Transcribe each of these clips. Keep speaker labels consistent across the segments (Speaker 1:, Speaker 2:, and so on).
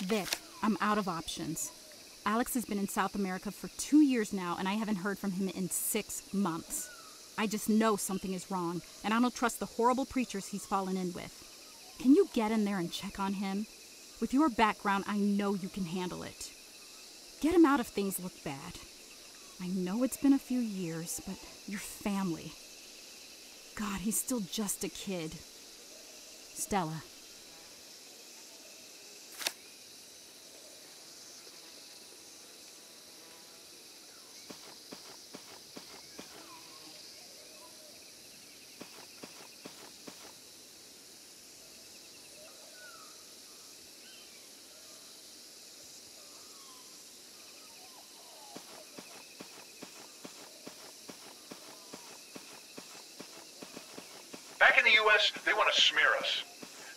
Speaker 1: Vic, I'm out of options. Alex has been in South America for 2 years now, and I haven't heard from him in 6 months. I just know something is wrong, and I don't trust the horrible preachers he's fallen in with. Can you get in there and check on him? With your background, I know you can handle it. Get him out if things look bad. I know it's been a few years, but your family. God, he's still just a kid. Stella.
Speaker 2: Back in the U.S., they want to smear us.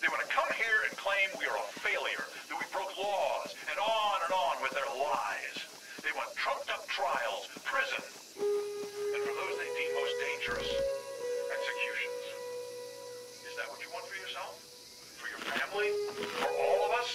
Speaker 2: They want to come here and claim we are a failure, that we broke laws, and on with their lies. They want trumped-up trials, prison, and for those they deem most dangerous, executions. Is that what you want for yourself? For your family? For all of us?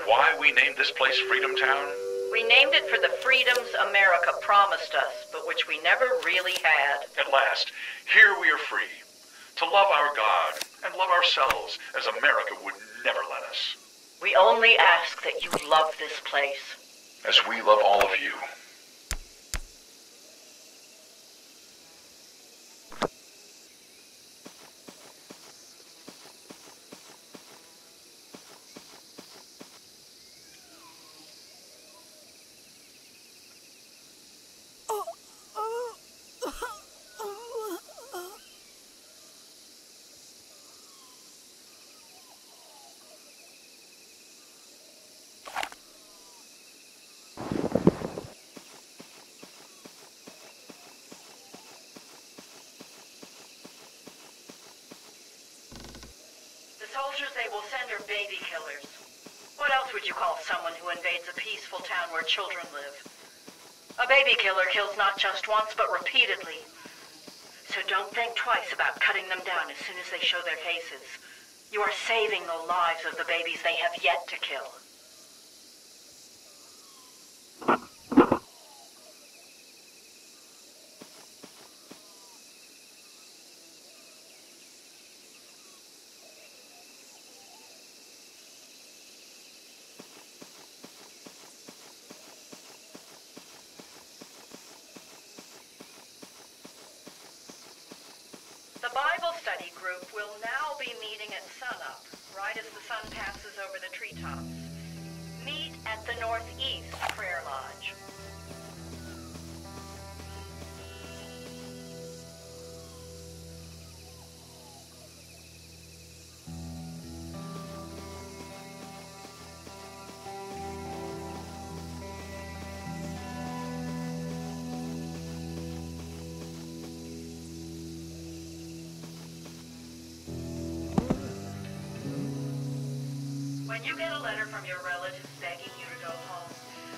Speaker 2: Why we named this place Freedom Town?
Speaker 3: We named it for the freedoms America promised us, but which we never really had.
Speaker 2: At last, here we are free. To love our God and love ourselves as America would never let us.
Speaker 3: We only ask that you love this place.
Speaker 2: As we love all of you.
Speaker 3: Soldiers they will send are baby killers. What else would you call someone who invades a peaceful town where children live? A baby killer kills not just once, but repeatedly. So don't think twice about cutting them down as soon as they show their faces. You are saving the lives of the babies they have yet to kill. The Bible study group will now be meeting at sunup, right as the sun passes over the treetops. Meet at the Northeast Prayer Lodge. When you get a letter from your relatives begging you to go home,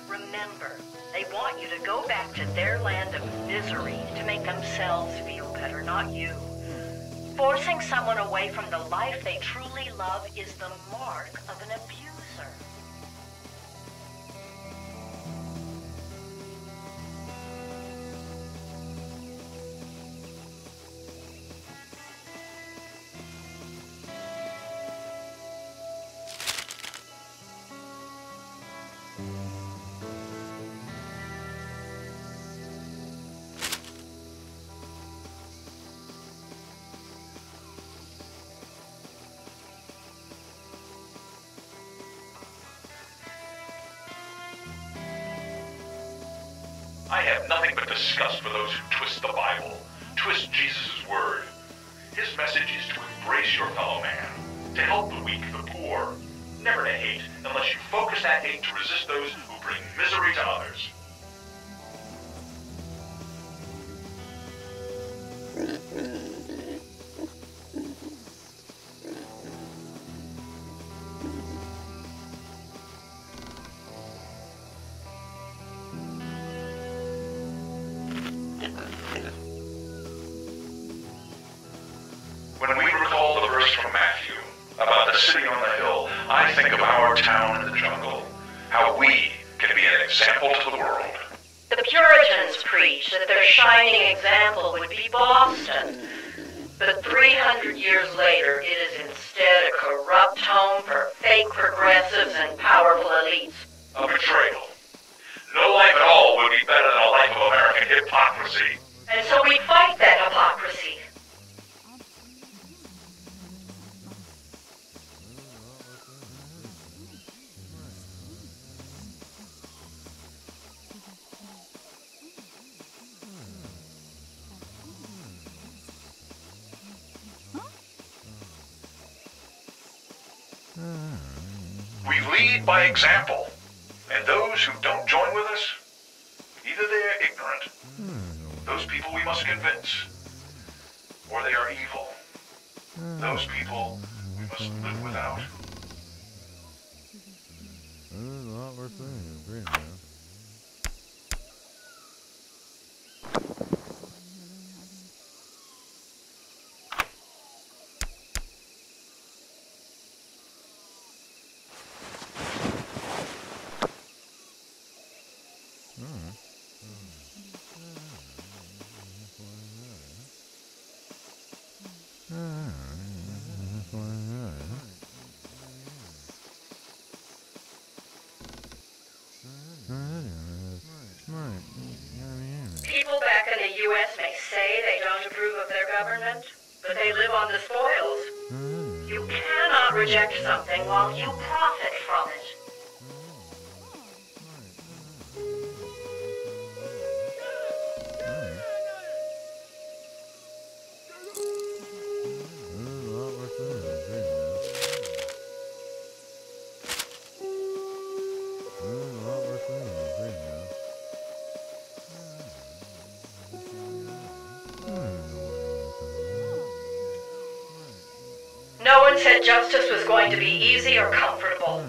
Speaker 3: remember, they want you to go back to their land of misery to make themselves feel better, not you. Forcing someone away from the life they truly love is the mark of an abuser.
Speaker 2: have nothing but disgust for those who twist the Bible, twist Jesus' word. His message is to embrace your fellow man, to help the weak, the poor, never to hate unless you focus that hate to resist those who bring misery to others. When we recall the verse from Matthew about the city on the hill, I think of our town in the jungle, how we can be an example to the world.
Speaker 3: The Puritans preached that their shining example would be Boston. But 300 years later, it is instead a corrupt home for fake progressives and powerful elites.
Speaker 2: A betrayal. No life at all would be better than a life of American hypocrisy.
Speaker 3: And so we fight that hypocrisy.
Speaker 2: We lead by example, and those who don't join with us, either they are ignorant, those people we must convince, or they are evil, those people we must live without.
Speaker 4: There's a lot worse things than man.
Speaker 3: People back in the U.S. may say they don't approve of their government, but they live on the spoils. You cannot reject something while you profit from it. No one said justice was going to be easy or comfortable.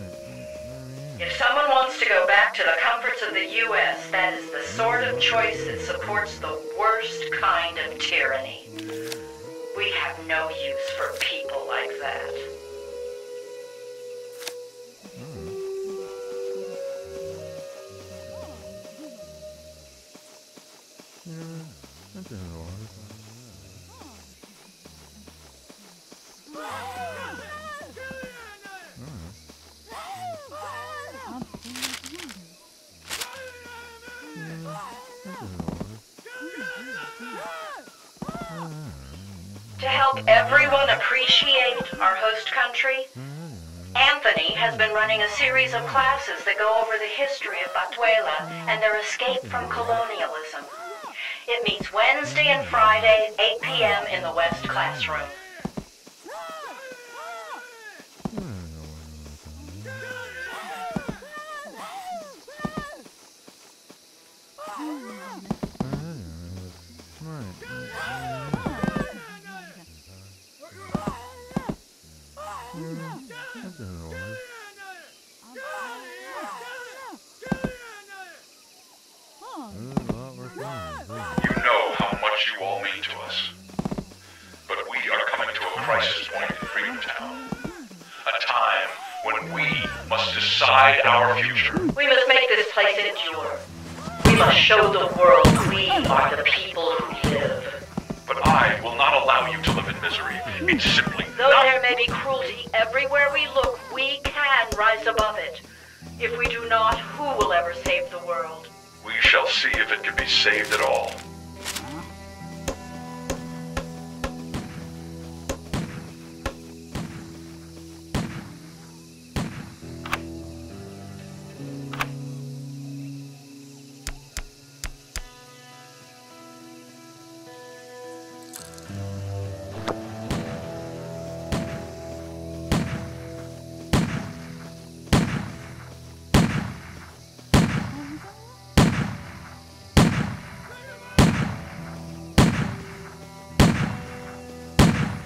Speaker 3: If someone wants to go back to the comforts of the U.S., that is the sort of choice that supports the worst kind of tyranny. We have no use for people like that. To help everyone appreciate our host country, Anthony has been running a series of classes that go over the history of Batuela and their escape from colonialism. It meets Wednesday and Friday, 8 p.m. in the West classroom.
Speaker 2: You know how much you all mean to us. But we are coming to a crisis point in Freedom Town. A time when we must decide our future.
Speaker 3: We must make this place endure. We must show the world we are the people who live.
Speaker 2: But I will not allow you to live in misery. It's simply
Speaker 3: Though
Speaker 2: not...
Speaker 3: there may be cruelty everywhere we look, we can rise above it. If we do not, who will ever save the world?
Speaker 2: We shall see if it can be saved at all.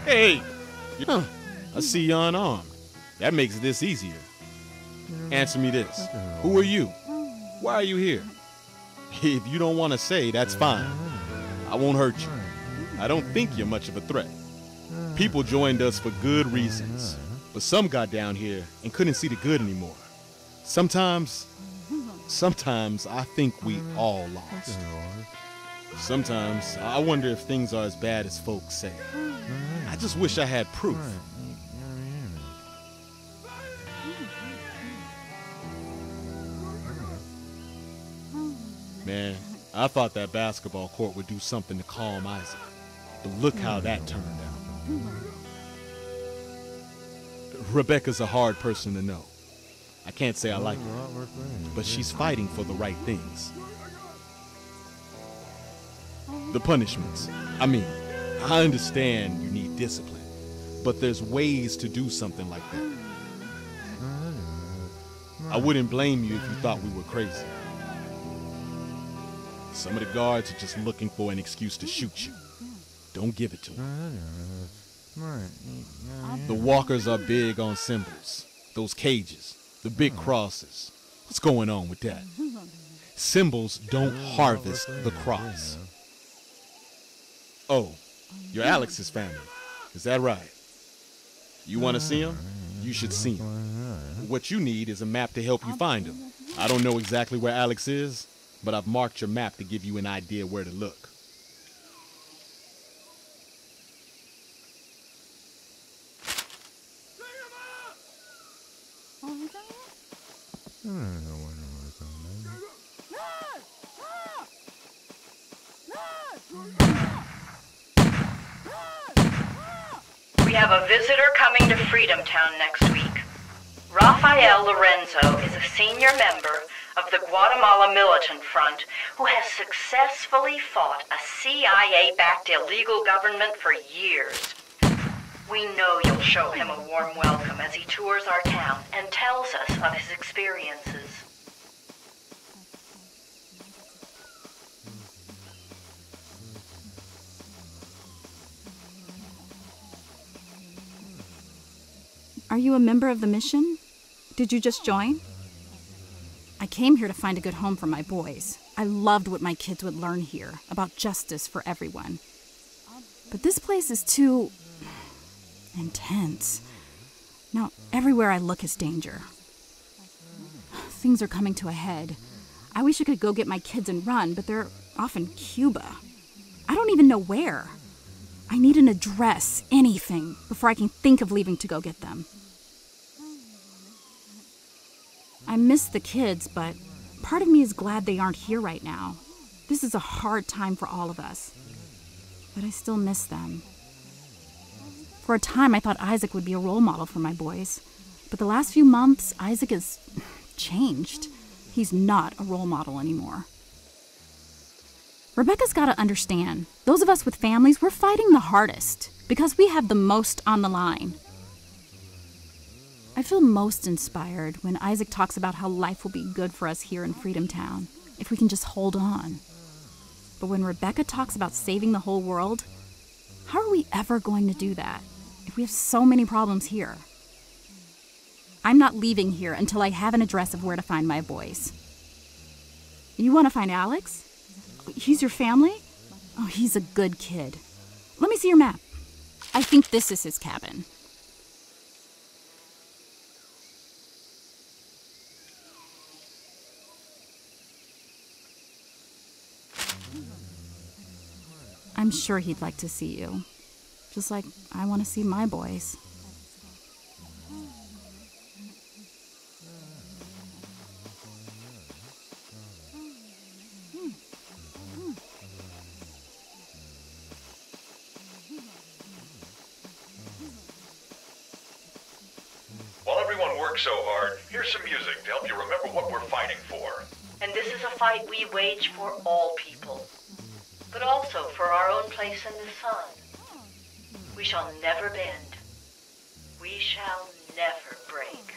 Speaker 5: Hey! Huh. I see you unarmed. That makes this easier. Answer me this. Who are you? Why are you here? If you don't want to say, that's fine. I won't hurt you. I don't think you're much of a threat. People joined us for good reasons, but some got down here and couldn't see the good anymore. Sometimes I think we all lost. Sometimes I wonder if things are as bad as folks say. I just wish I had proof. Man, I thought that basketball court would do something to calm Isaac. But look how that turned out. Rebecca's a hard person to know. I can't say I like her, but she's fighting for the right things. The punishments. I mean, I understand you need discipline, but there's ways to do something like that. I wouldn't blame you if you thought we were crazy. Some of the guards are just looking for an excuse to shoot you. Don't give it to them. The walkers are big on symbols. Those cages, the big crosses. What's going on with that? Symbols don't harvest the cross. Oh, you're Alex's family. Is that right? You want to see him? You should see him. What you need is a map to help you find him. I don't know exactly where Alex is, but I've marked your map to give you an idea where to look.
Speaker 3: We have a visitor coming to Freedom Town next week. Rafael Lorenzo is a senior member of the Guatemala Militant Front who has successfully fought a CIA-backed illegal government for years. We know you'll show him a warm welcome as he tours our town and tells us of his experiences.
Speaker 1: Are you a member of the mission? Did you just join? I came here to find a good home for my boys. I loved what my kids would learn here about justice for everyone. But this place is too intense. Now, everywhere I look is danger. Things are coming to a head. I wish I could go get my kids and run, but they're off in Cuba. I don't even know where. I need an address, anything, before I can think of leaving to go get them. I miss the kids, but part of me is glad they aren't here right now. This is a hard time for all of us. But I still miss them. For a time, I thought Isaac would be a role model for my boys. But the last few months, Isaac has changed. He's not a role model anymore. Rebecca's got to understand, those of us with families, we're fighting the hardest because we have the most on the line. I feel most inspired when Isaac talks about how life will be good for us here in Freedom Town, if we can just hold on. But when Rebecca talks about saving the whole world, how are we ever going to do that if we have so many problems here? I'm not leaving here until I have an address of where to find my boys. You want to find Alex? He's your family? Oh, he's a good kid. Let me see your map. I think this is his cabin. I'm sure he'd like to see you. Just like I want to see my boys.
Speaker 2: While everyone works so hard, here's some music to help you remember what we're fighting for.
Speaker 3: And this is a fight we wage for all people, but also for our own place in the sun. We shall never bend. We shall never break.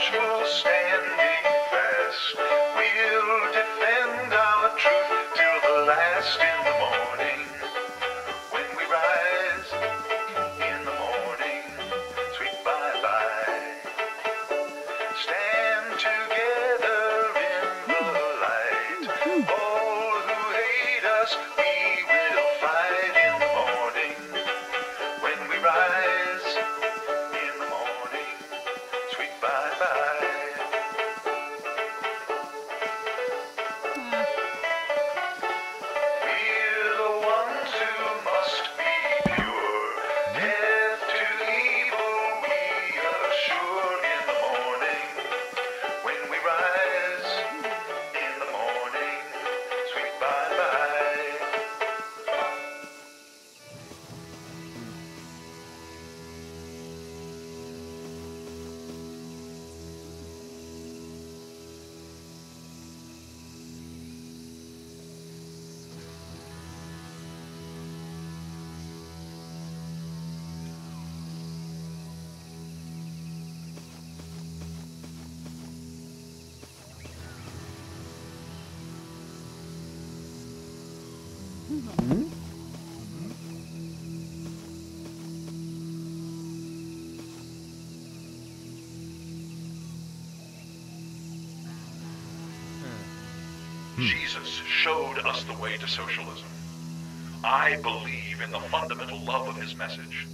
Speaker 2: watchful, standing fast. We'll defend our truth till the last in the morning. When we rise in the morning, sweet bye-bye. Stand together in the light. All who hate us, we will fight in the morning. When we rise in the morning, sweet bye-bye. We're the ones who must be pure. Death to evil we assure in the morning. When we rise in the morning, sweet bye-bye. Jesus showed us the way to socialism. I believe in the fundamental love of his message.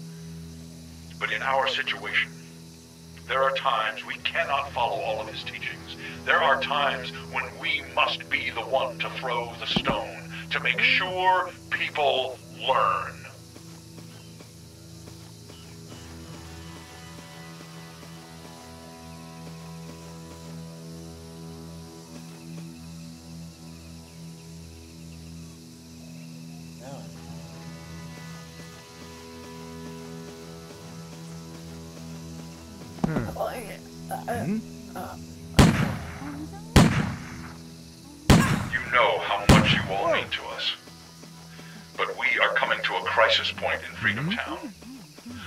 Speaker 2: But in our situation, there are times we cannot follow all of his teachings. There are times when we must be the one to throw the stone, to make sure people learn. You know how much you all mean to us. But we are coming to a crisis point in Freedom Town.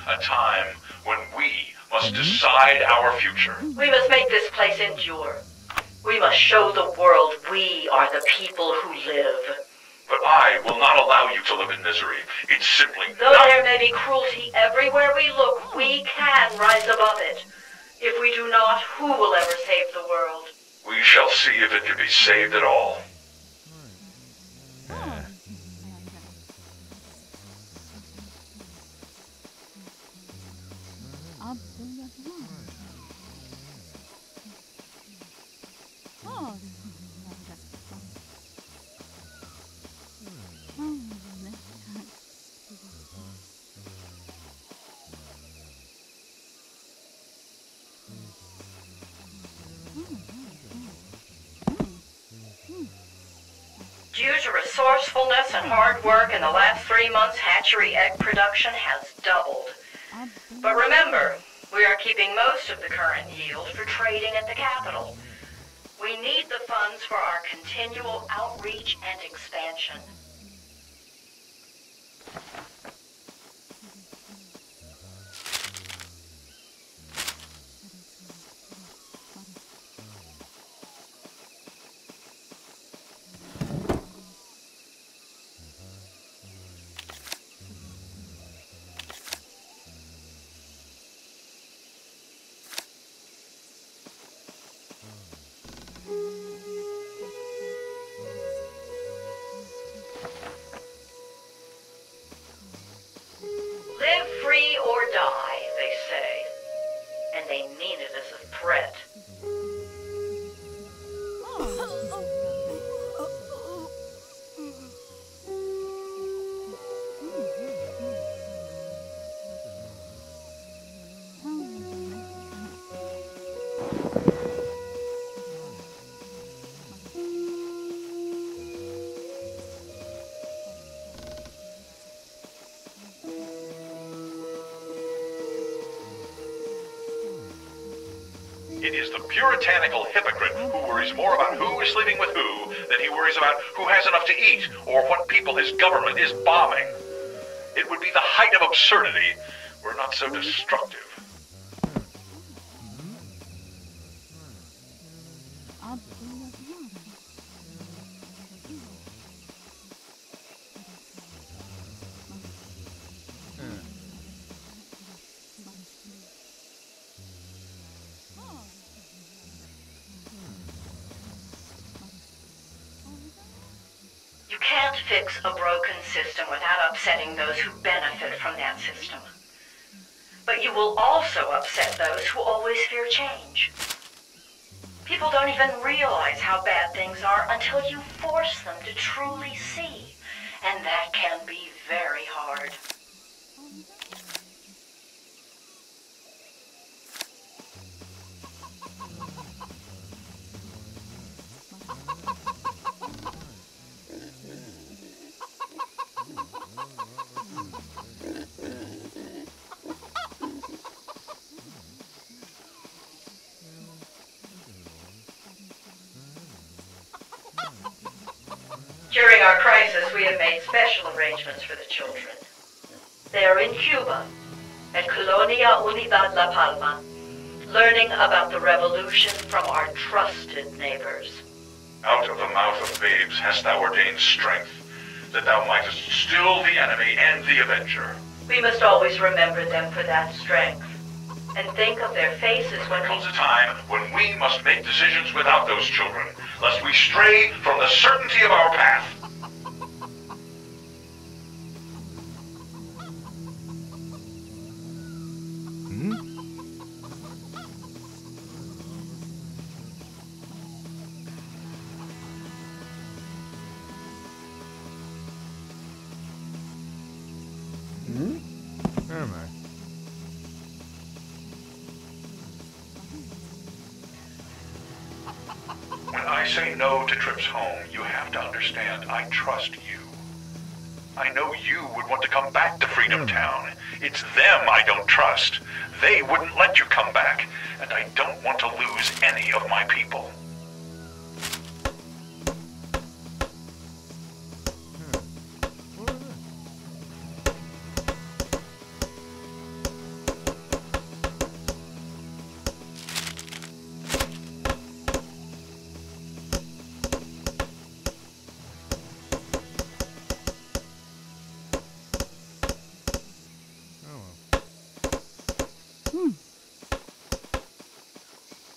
Speaker 2: A time when we must decide our future.
Speaker 3: We must make this place endure. We must show the world we are the people who live.
Speaker 2: But I will not allow you to live in misery. It's simply
Speaker 3: Though
Speaker 2: not...
Speaker 3: there may be cruelty everywhere we look, we can rise above it. If we do not, who will ever save the world?
Speaker 2: We shall see if it can be saved at all.
Speaker 3: Due to resourcefulness and hard work in the last 3 months, hatchery egg production has doubled. But remember, we are keeping most of the current yield for trading at the capital. We need the funds for our continual outreach and expansion. Live free or die, they say. And they mean it as a threat.
Speaker 2: It is the puritanical hypocrite who worries more about who is sleeping with who than he worries about who has enough to eat or what people his government is bombing. It would be the height of absurdity were it not so destructive.
Speaker 3: fix a broken system without upsetting those who benefit from that system. But you will also upset those who always fear change. People don't even realize how bad things are until you force them to truly see. And that can be very hard. During our crisis, we have made special arrangements for the children. They are in Cuba, at Colonia Unidad La Palma, learning about the revolution from our trusted neighbors.
Speaker 2: Out of the mouth of babes hast thou ordained strength, that thou mightest still the enemy and the avenger.
Speaker 3: We must always remember them for that strength, and think of their faces when
Speaker 2: There comes a time when we must make decisions without those children, lest we stray from the certainty of our path.
Speaker 4: Where am I?
Speaker 2: When I say no to trips home, you have to understand I trust you. I know you would want to come back to Freedom Town. It's them I don't trust. They wouldn't let you come back, and I don't want to lose any of my people.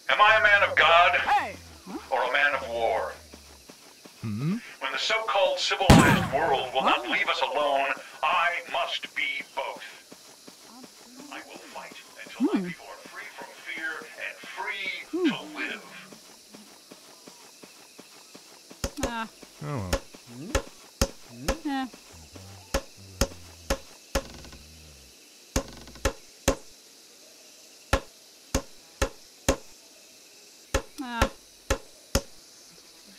Speaker 2: Am I a man of God or a man of war? When the so-called civilized world will not leave us alone, I must be both. I will fight until my people are free from fear and free to live.
Speaker 4: Oh well.
Speaker 1: Eh.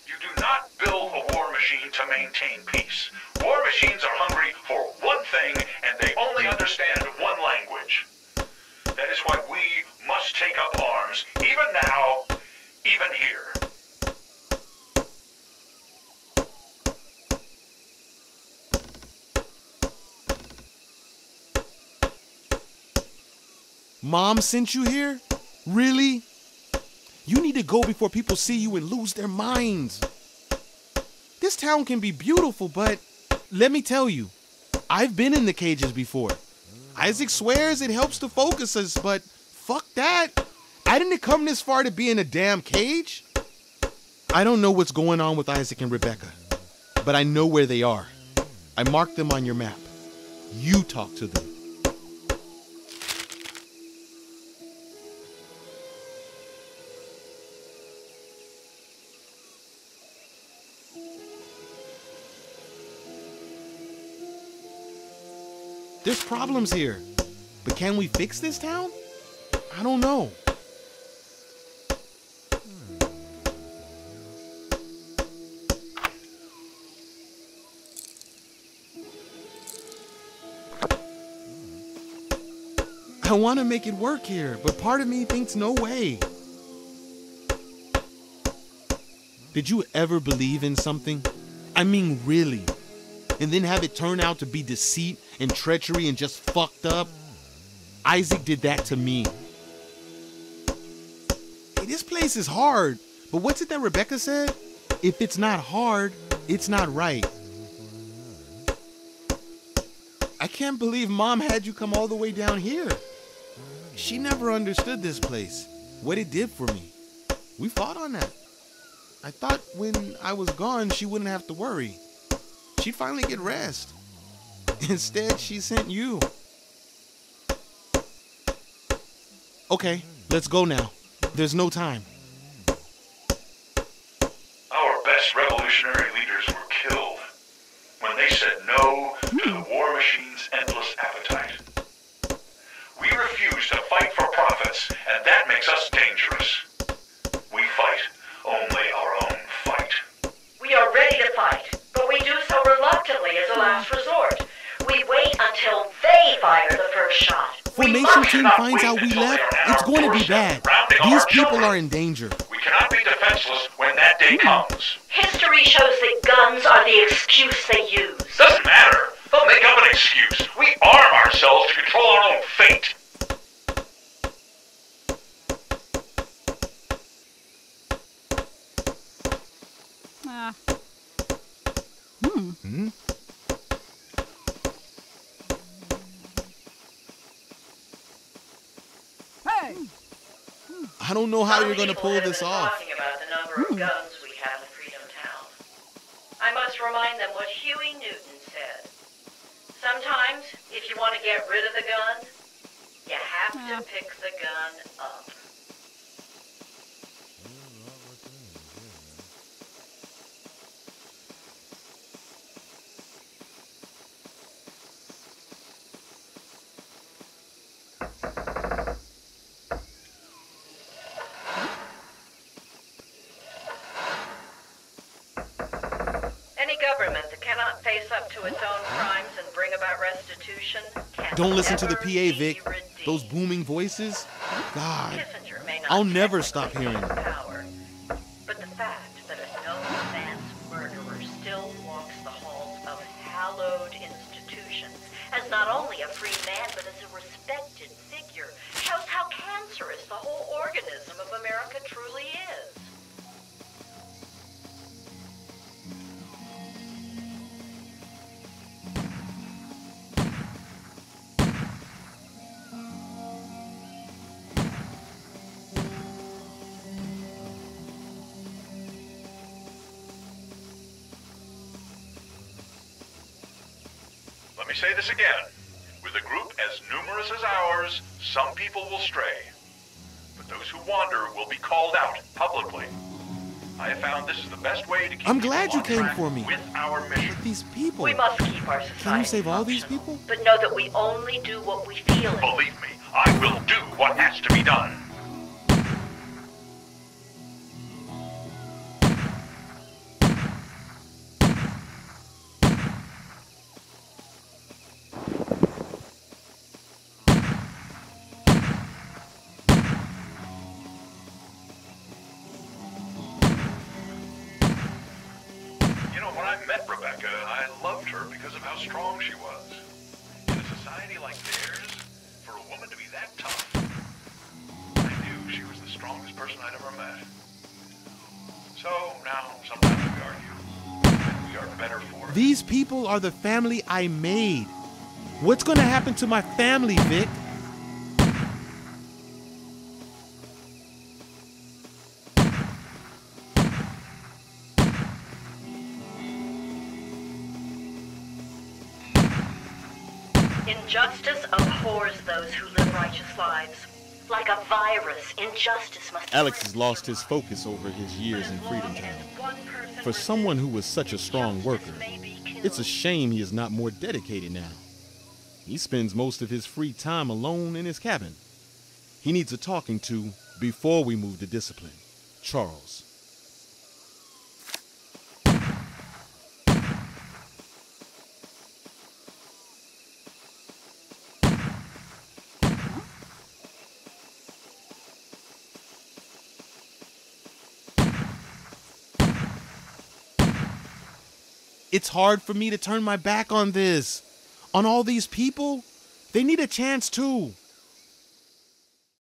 Speaker 2: You do not build a war machine to maintain peace. War machines are hungry for one thing, and they only understand one language. That is why we must take up arms, even now, even here.
Speaker 5: Mom sent you here? Really? You need to go before people see you and lose their minds. This town can be beautiful, but let me tell you, I've been in the cages before. Isaac swears it helps to focus us, but fuck that. I didn't come this far to be in a damn cage. I don't know what's going on with Isaac and Rebecca, but I know where they are. I marked them on your map. You talk to them. There's problems here, but can we fix this town? I don't know. I want to make it work here, but part of me thinks no way. Did you ever believe in something? I mean, really? And then have it turn out to be deceit and treachery and just fucked up? Isaac did that to me. Hey, this place is hard, but what's it that Rebecca said? If it's not hard, it's not right. I can't believe Mom had you come all the way down here. She never understood this place, what it did for me. We fought on that. I thought when I was gone, she wouldn't have to worry. she'd finally get rest. Instead, she sent you. Okay, let's go now. There's no time.
Speaker 2: Our best revolutionary leaders were killed when they said no to the war machine's endless appetite. We refuse to fight for profits, and that makes us dangerous. We fight only our own fight.
Speaker 3: We are ready to fight, but we do so reluctantly as a last resort. We wait until they fire the first shot.
Speaker 5: Formation team finds out we left, it's going to be bad. These people are in danger.
Speaker 2: We cannot be defenseless when that day comes.
Speaker 3: History shows that guns are the excuse they use.
Speaker 2: Doesn't matter. They'll make up an excuse. We arm ourselves to control our own fate.
Speaker 5: I don't know how you're going to pull this off.
Speaker 3: Talking about the number of guns we have in Freedom Town. I must remind them what Huey Newton said. Sometimes, if you want to get rid of the gun, you have to pick the gun up. Government that cannot face up to its own crimes and bring about restitution can
Speaker 5: Don't listen to the
Speaker 3: never
Speaker 5: PA,
Speaker 3: be
Speaker 5: Vic.
Speaker 3: redeemed.
Speaker 5: Those booming voices. God,
Speaker 3: Kissinger may not
Speaker 5: I'll never
Speaker 3: technically
Speaker 5: stop hearing
Speaker 3: hold
Speaker 5: them.
Speaker 3: power, but the fact that a no-offense murderer still walks the halls of hallowed institutions as not only a free man but as a respected figure shows how cancerous the whole organism of America truly is.
Speaker 2: Let me say this again. With a group as numerous as ours, some people will stray. But those who wander will be called out publicly. I have found this is the best way to keep
Speaker 5: I'm glad
Speaker 2: people
Speaker 5: you
Speaker 2: on
Speaker 5: came
Speaker 2: track
Speaker 5: for me.
Speaker 2: with our mission.
Speaker 5: But these people.
Speaker 3: We must keep our society
Speaker 5: Can you save all these
Speaker 3: functional,
Speaker 5: people?
Speaker 3: but know that we only do what we feel.
Speaker 2: Believe me, I will do what has to be done. When I met Rebecca, I loved her because of how strong she was. In a society like theirs, for a woman to be that tough, I knew she was the strongest person I'd ever met. So now, sometimes we argue, and we are better for it.
Speaker 5: These people are the family I made. What's going to happen to my family, Vic?
Speaker 3: Injustice abhors those who live righteous lives. Like a virus, injustice must...
Speaker 5: Alex has lost his focus over his years in Freedom Town. For someone who was such a strong worker, it's a shame he is not more dedicated now. He spends most of his free time alone in his cabin. He needs a talking to before we move to discipline. Charles. It's hard for me to turn my back on this. On all these people. They need a chance too.